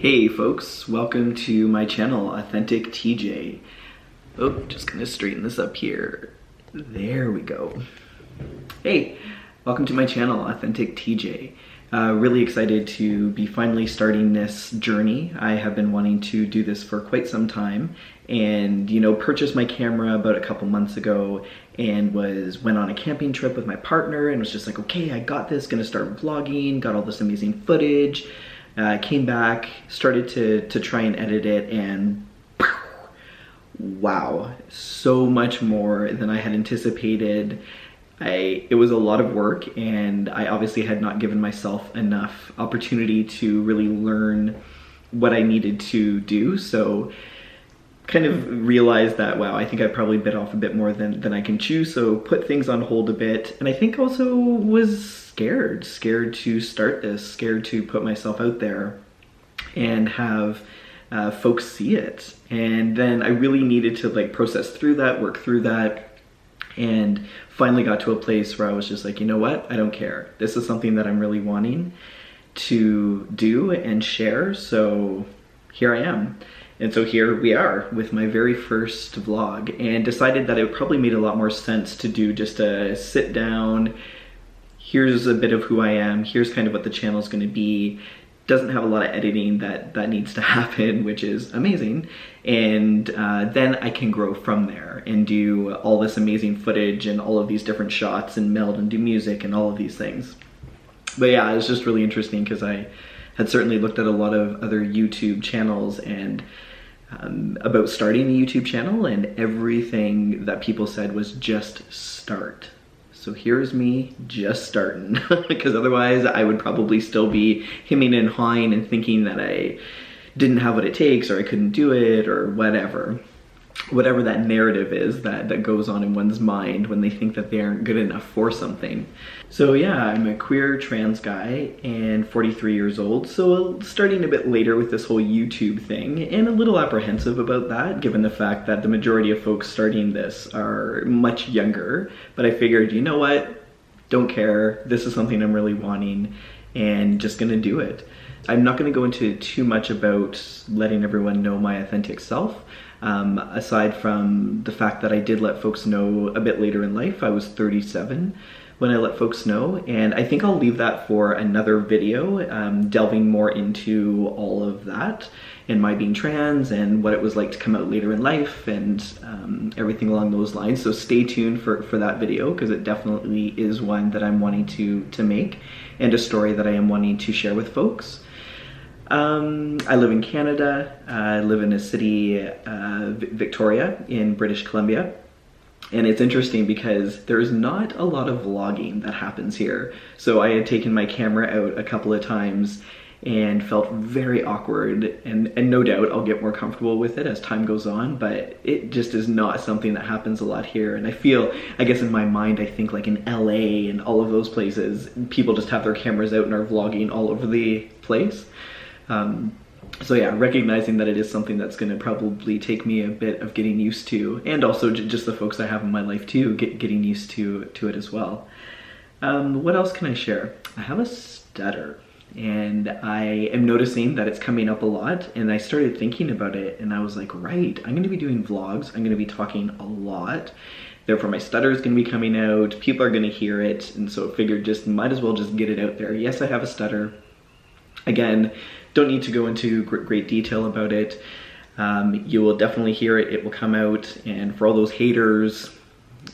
Hey folks, welcome to my channel, Authentic TJ. Oh, just gonna straighten this up here. There we go. Hey, welcome to my channel, Authentic TJ. Really excited to be finally starting this journey. I have been wanting to do this for quite some time and, purchased my camera about a couple months ago and went on a camping trip with my partner and was just like, okay, I got this, gonna start vlogging, got all this amazing footage. Came back, started to try and edit it, and wow, so much more than I had anticipated. It was a lot of work, and I obviously had not given myself enough opportunity to really learn what I needed to do, so kind of realized that, wow, I think I probably bit off a bit more than I can chew, so put things on hold a bit, and I think also was scared to start this, scared to put myself out there and have folks see it. And then I really needed to process through that, work through that, and finally got to a place where I was just like, you know what, I don't care. This is something that I'm really wanting to do and share, so here I am. And so here we are with my very first vlog, and decided that it probably made a lot more sense to do just a sit down, here's a bit of who I am, here's kind of what the channel is going to be. Doesn't have a lot of editing that needs to happen, which is amazing. And then I can grow from there and do all this amazing footage and all of these different shots and meld and do music and all of these things. But yeah, it was just really interesting because I had certainly looked at a lot of other YouTube channels and about starting a YouTube channel, and everything that people said was just start. So here's me just starting, because otherwise I would probably still be hemming and hawing and thinking that I didn't have what it takes or I couldn't do it or whatever that narrative is that goes on in one's mind when they think that they aren't good enough for something. So yeah, I'm a queer trans guy and 43 years old, so starting a bit later with this whole YouTube thing, and a little apprehensive about that given the fact that the majority of folks starting this are much younger. But I figured, you know what, don't care, this is something I'm really wanting and just gonna do it. I'm not gonna go into too much about letting everyone know my authentic self. Aside from the fact that I did let folks know a bit later in life. I was 37 when I let folks know, and I think I'll leave that for another video, delving more into all of that and my being trans and what it was like to come out later in life and everything along those lines. So stay tuned for that video, because it definitely is one that I'm wanting to make and a story that I am wanting to share with folks. I live in Canada. I live in a city, Victoria in British Columbia. And it's interesting because there's not a lot of vlogging that happens here. So I had taken my camera out a couple of times and felt very awkward, and no doubt I'll get more comfortable with it as time goes on, but it just is not something that happens a lot here. And I feel, I guess in my mind, I think like in LA and all of those places, people just have their cameras out and are vlogging all over the place. So yeah, recognizing that it is something that's going to probably take me a bit of getting used to, and also just the folks I have in my life too, getting used to it as well. What else can I share? I have a stutter, and I am noticing that it's coming up a lot, and I started thinking about it, and I was like, right, I'm going to be doing vlogs, I'm going to be talking a lot, therefore my stutter is going to be coming out, people are going to hear it, and so I figured might as well just get it out there. Yes, I have a stutter. Again, don't need to go into great detail about it. You will definitely hear it, it will come out, and for all those haters,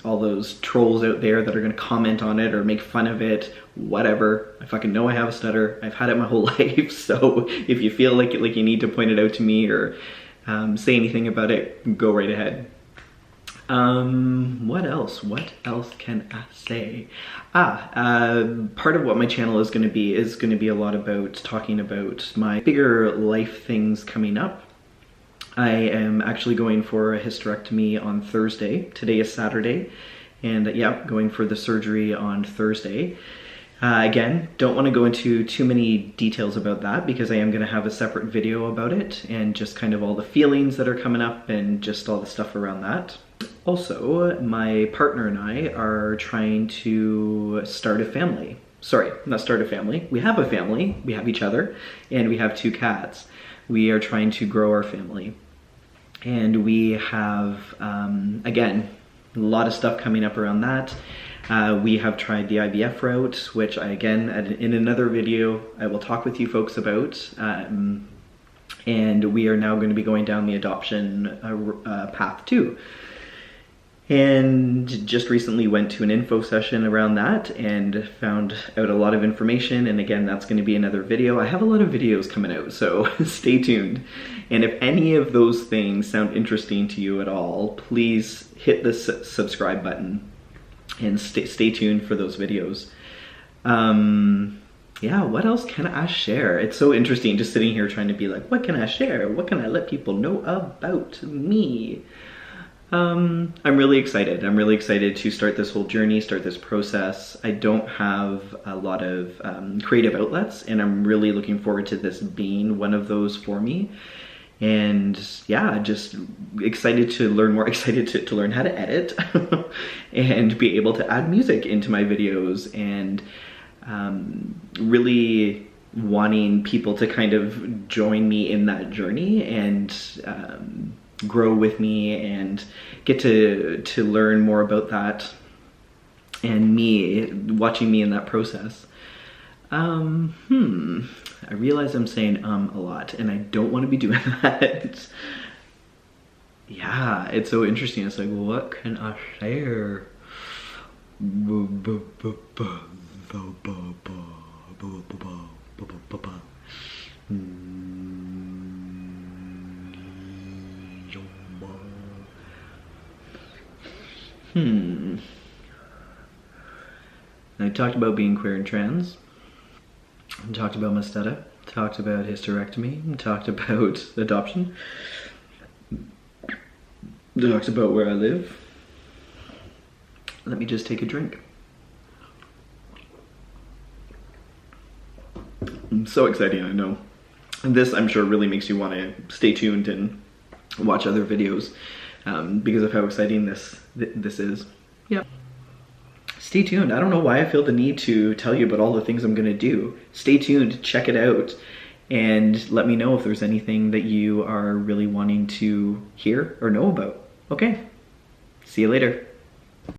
all those trolls out there that are gonna comment on it or make fun of it, whatever, I fucking know I have a stutter, I've had it my whole life, so if you feel like you need to point it out to me or say anything about it, go right ahead. What else can I say? Part of what my channel is going to be a lot about talking about my bigger life things coming up. I am actually going for a hysterectomy on Thursday. Today is Saturday, and yeah, going for the surgery on Thursday. Again, don't want to go into too many details about that because I am going to have a separate video about it and just kind of all the feelings that are coming up and just all the stuff around that. Also, my partner and I are trying to start a family. sorry, not start a family. We have a family, we have each other, and we have 2 cats. We are trying to grow our family. And we have, again, a lot of stuff coming up around that. We have tried the IVF route, which I, again, in another video, I will talk with you folks about. And we are now going to be going down the adoption path too. And just recently went to an info session around that and found out a lot of information. And again, that's going to be another video. I have a lot of videos coming out, so stay tuned. And if any of those things sound interesting to you at all, please hit the subscribe button and stay tuned for those videos. Yeah, what else can I share? It's so interesting just sitting here trying to be like, what can I share? What can I let people know about me? I'm really excited. I'm really excited to start this whole journey, start this process. I don't have a lot of creative outlets, and I'm really looking forward to this being one of those for me. And yeah, just excited to learn more, excited to learn how to edit and be able to add music into my videos, and really wanting people to kind of join me in that journey and grow with me and get to learn more about that and me, watching me in that process. I realize I'm saying a lot, and I don't want to be doing that. Yeah, it's so interesting. It's like, what can I share? I talked about being queer and trans. I talked about my stutter. Talked about hysterectomy. Talked about adoption. Talked about where I live. Let me just take a drink. So exciting, I know. And this, I'm sure, really makes you want to stay tuned and watch other videos because of how exciting this is. Yeah. Stay tuned. I don't know why I feel the need to tell you about all the things I'm going to do. Stay tuned, check it out, and let me know if there's anything that you are really wanting to hear or know about. Okay. See you later.